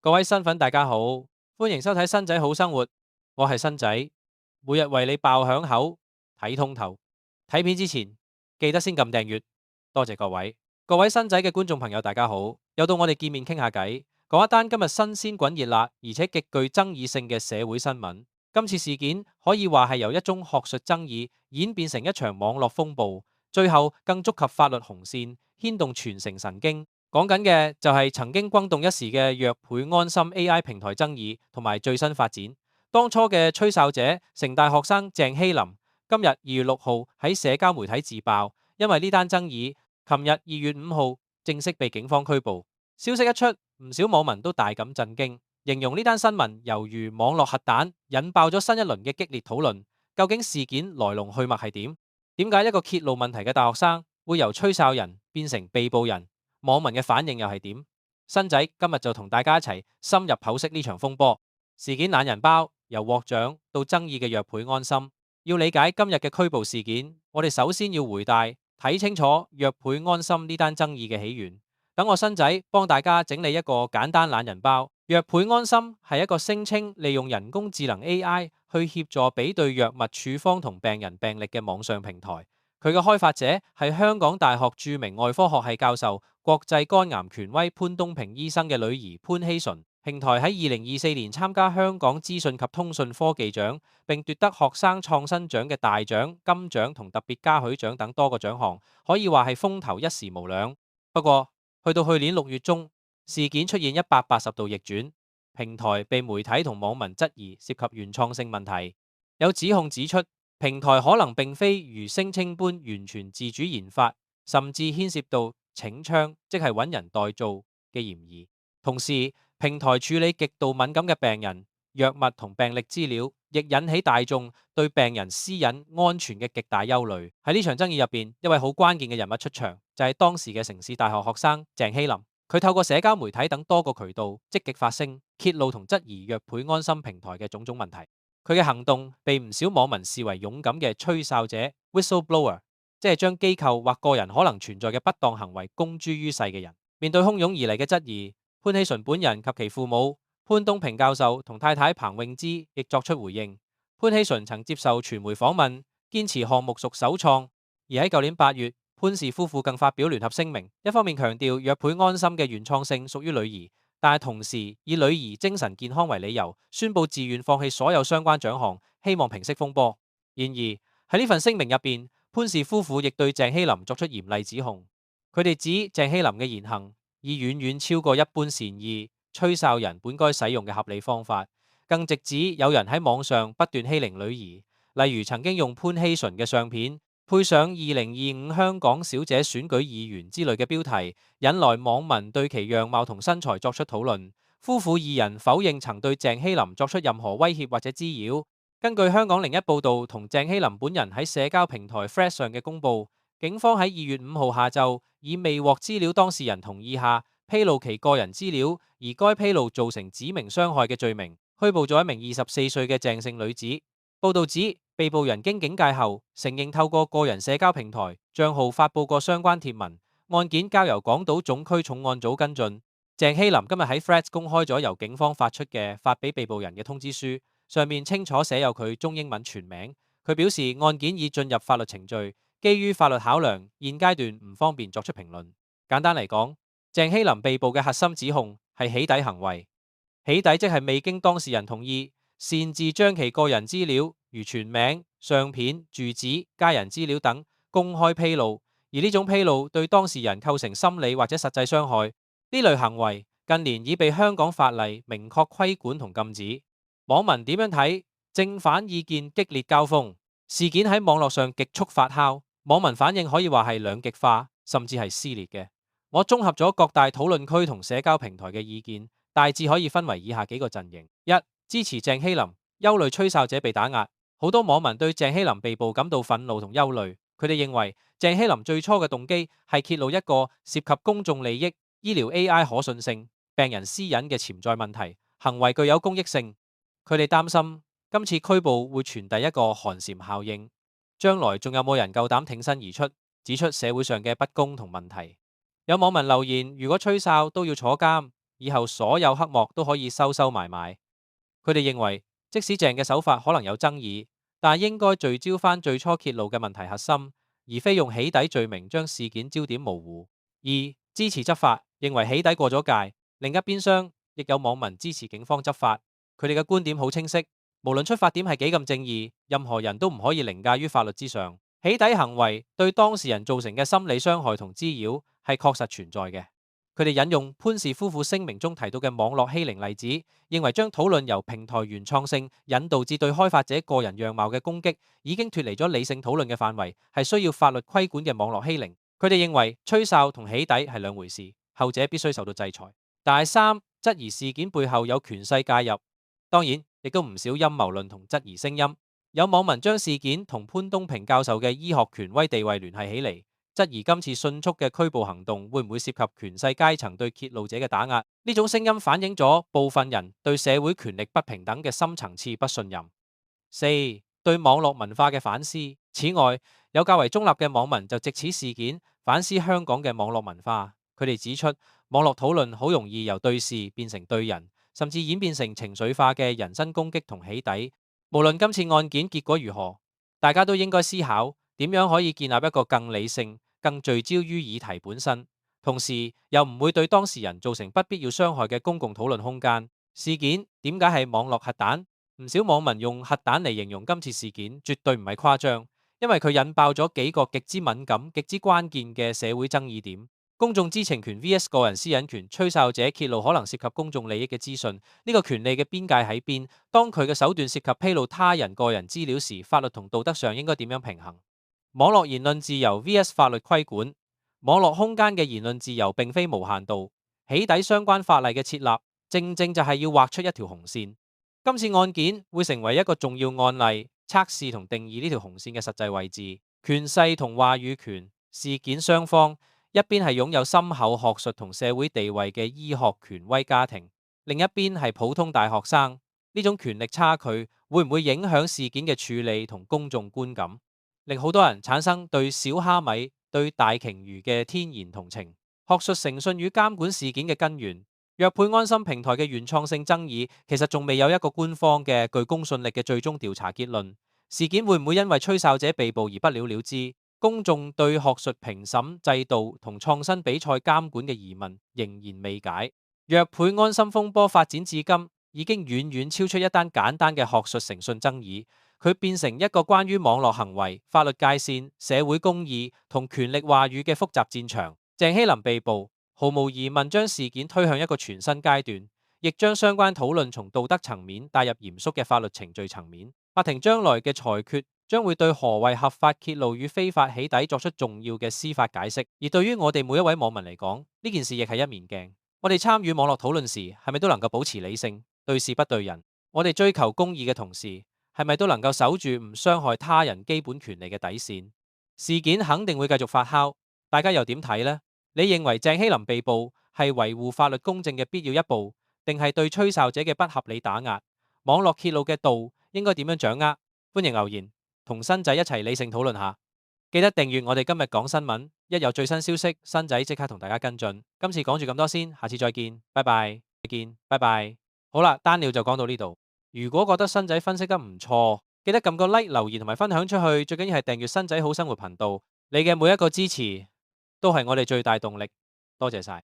各位新粉大家好，歡迎收睇新仔好生活，我係新仔，每日為你爆響口，睇通透。睇片之前記得先撳訂閱，多謝各位。各位新仔嘅觀眾朋友大家好，又到我哋見面傾下偈，講一單今日新鮮滾熱辣而且極具爭議性嘅社會新聞。今次事件可以話係由一宗學術爭議演變成一場網絡風暴，最後更觸及法律紅線，牽動全城神經。講緊嘅就係曾經轟動一時嘅約倍安心 AI 平台爭議同埋最新發展。當初嘅吹哨者城大學生鄭希林，今日2月6號喺社交媒體自爆，因為呢單爭議，琴日2月5號正式被警方拘捕。消息一出，唔少網民都大感震驚，形容呢單新聞猶如網絡核彈，引爆咗新一輪嘅激烈討論。究竟事件來龍去脈係點？點解一個揭露問題嘅大學生會由吹哨人變成被捕人？網民嘅反應又係點？新仔今日就同大家一齊深入剖析呢場風波事件懶人包，由獲獎到爭議嘅約倍安心。要理解今日嘅拘捕事件，我哋首先要回帶睇清楚約倍安心呢單爭議嘅起源。等我新仔幫大家整理一個簡單懶人包。約倍安心係一個聲稱利用人工智能 AI 去協助比對藥物處方同病人病歷嘅網上平台。佢嘅開發者係香港大學著名外科學系教授、國際肝癌權威潘東平醫生嘅女兒潘希純。平台喺2024年參加香港資訊及通訊科技獎，並奪得學生創新獎嘅大獎、金獎同特別嘉許獎等多個獎項，可以話係風頭一時無兩。不過，去到去年6月中，事件出現180度逆轉，平台被媒體同網民質疑涉及原創性問題，有指控指出，平台可能並非如聲稱般完全自主研發，甚至牽涉到請槍，即係揾人代做嘅嫌疑。同時，平台處理極度敏感嘅病人、藥物同病歷資料，亦引起大眾對病人私隱安全嘅極大憂慮。喺呢場爭議入邊，一位好關鍵嘅人物出場，就係當時嘅城市大學學生鄭希林。佢透過社交媒體等多個渠道積極發聲，揭露同質疑約倍安心平台嘅種種問題。佢嘅行動被唔少網民視為勇敢嘅吹哨者 （whistleblower），即係將機構或個人可能存在嘅不當行為公諸於世嘅人。面對洶湧而嚟嘅質疑，潘希純本人及其父母潘東平教授同太太彭詠芝亦作出回應。潘希純曾接受傳媒訪問，堅持項目屬首創。而喺舊年8月，潘氏夫婦更發表聯合聲明，一方面強調約倍安心嘅原創性屬於女兒，但係同時以女兒精神健康為理由，宣布自願放棄所有相關獎項，希望平息風波。然而喺呢份聲明入邊，潘氏夫婦亦對鄭希林作出嚴厲指控。佢哋指鄭希林嘅言行已遠遠超過一般善意吹哨人本該使用嘅合理方法，更直指有人喺網上不斷欺凌女兒，例如曾經用潘希純嘅相片配上2025香港小姐選舉議員之類嘅標題，引來網民對其樣貌同身材作出討論。夫婦二人否認曾對鄭希林作出任何威脅或者滋擾。根據香港01報道同鄭希林本人喺社交平台 Threads 上嘅公佈，警方喺2月5號下晝以未獲資料當事人同意下披露其個人資料，而該披露造成指明傷害嘅罪名，拘捕咗一名24歲嘅鄭姓女子。報道指，被捕人經警戒後承認透過個人社交平台賬號發佈過相關貼文，案件交由港島總區重案組跟進。鄭希林今日喺 Threads 公開咗由警方發出嘅發俾被捕人嘅通知書，上面清楚寫有佢中英文全名。佢表示案件已進入法律程序，基於法律考量，現階段唔方便作出評論。簡單嚟講，鄭希林被捕嘅核心指控係起底行為。起底即係未經當事人同意，擅自將其個人資料如全名、相片、住址、家人資料等公開披露，而呢種披露對當事人構成心理或者實際傷害。呢類行為近年已被香港法例明確規管同禁止。網民點樣睇？正反意見激烈交鋒，事件喺網絡上極速發酵，網民反應可以話係兩極化，甚至係撕裂嘅。我綜合咗各大討論區同社交平台嘅意見，大致可以分為以下幾個陣營：一、支持鄭希林，憂慮吹哨者被打壓。好多網民對鄭希林被捕感到憤怒同憂慮，佢哋認為鄭希林最初嘅動機係揭露一個涉及公眾利益、醫療 AI 可信性、病人私隱嘅潛在問題，行為具有公益性。佢哋擔心今次拘捕會傳遞一個寒蟬效應，將來仲有冇人夠膽挺身而出，指出社會上嘅不公同問題。有網民留言：如果吹哨都要坐監，以後所有黑幕都可以收收埋埋。佢哋認為，即使鄭嘅手法可能有爭議，但應該聚焦翻最初揭露嘅問題核心，而非用起底罪名將事件焦點模糊。二、支持執法，認為起底過咗界。另一邊廂亦有網民支持警方執法，佢哋嘅觀點好清晰。無論出發點係幾咁正義，任何人都唔可以凌駕於法律之上。起底行為對當事人造成嘅心理傷害同滋擾係確實存在嘅。佢哋引用潘氏夫婦聲明中提到嘅網絡欺凌例子，認為將討論由平台原創性引導至對開發者個人樣貌嘅攻擊，已經脫離咗理性討論嘅範圍，係需要法律規管嘅網絡欺凌。佢哋認為吹哨同起底係兩回事，後者必須受到制裁。但係三、質疑事件背後有權勢介入，當然亦都唔少陰謀論同質疑聲音。有網民將事件同潘東平教授嘅醫學權威地位聯繫起嚟，質疑今次迅速嘅拘捕行動會唔會涉及權勢階層對揭露者嘅打壓。呢種聲音反映咗部分人對社會權力不平等嘅深層次不信任。四、對網絡文化嘅反思。此外，有較為中立嘅網民就藉此事件反思香港嘅網絡文化。佢哋指出，網絡討論好容易由對事變成對人，甚至演變成情緒化嘅人身攻擊同起底。無論今次案件結果如何，大家都應該思考點樣可以建立一個更理性、更聚焦於議題本身，同時又唔會對當事人造成不必要傷害嘅公共討論空間。事件點解係網絡核彈？唔少網民用核彈嚟形容今次事件，絕對唔係誇張，因為佢引爆咗幾個極之敏感、極之關鍵嘅社會爭議點。公眾知情權 vs 個人私隱權，吹哨者揭露可能涉及公眾利益嘅資訊，呢個權利嘅邊界喺邊？當佢嘅手段涉及披露他人個人資料時，法律同道德上應該點樣平衡？網絡言論自由 vs 法律規管，網絡空間嘅言論自由並非無限度，起底相關法例嘅設立，正正就係要畫出一條紅線。今次案件會成為一個重要案例，測試同定義呢條紅線嘅實際位置。權勢同話語權，事件雙方，一邊係擁有深厚學術同社會地位嘅醫學權威家庭，另一邊係普通大學生。呢種權力差距會唔會影響事件嘅處理同公眾觀感，令好多人產生對小蝦米、對大鯨魚嘅天然同情？學術誠信與監管事件嘅根源，約配安心平台嘅原創性爭議，其實仲未有一個官方嘅具公信力嘅最終調查結論。事件會唔會因為吹哨者被捕而不了了之？公眾對學術評審制度同創新比賽監管嘅疑問仍然未解。約配安心風波發展至今，已經遠遠超出一單簡單嘅學術誠信爭議，佢變成一個關於網絡行為、法律界線、社會公義同權力話語嘅複雜戰場。鄭希林被捕，毫無疑問將事件推向一個全新階段，亦將相關討論從道德層面帶入嚴肅嘅法律程序層面。法庭將來嘅裁決將會對何謂合法揭露與非法起底作出重要嘅司法解釋，而對於我哋每一位網民嚟講，呢件事亦係一面鏡。我哋參與網絡討論時，係咪都能夠保持理性，對事不對人？我哋追求公義嘅同時，係咪都能夠守住唔傷害他人基本權利嘅底線？事件肯定會繼續發酵，大家又點睇呢？你認為鄭希林被捕係維護法律公正嘅必要一步，定係對吹哨者嘅不合理打壓？網絡揭露嘅度應該點樣掌握？歡迎留言，同新仔一齊理性討論下。記得訂閱我哋今日講新聞，一有最新消息，新仔即刻同大家跟進。今次講住咁多先，下次再見，拜拜，再見，拜拜。好啦，單料就講到呢度。如果覺得新仔分析得唔錯，記得撳個 like、留言同埋分享出去，最緊要係訂閱新仔好生活頻道。你嘅每一個支持都係我哋最大動力，多謝晒。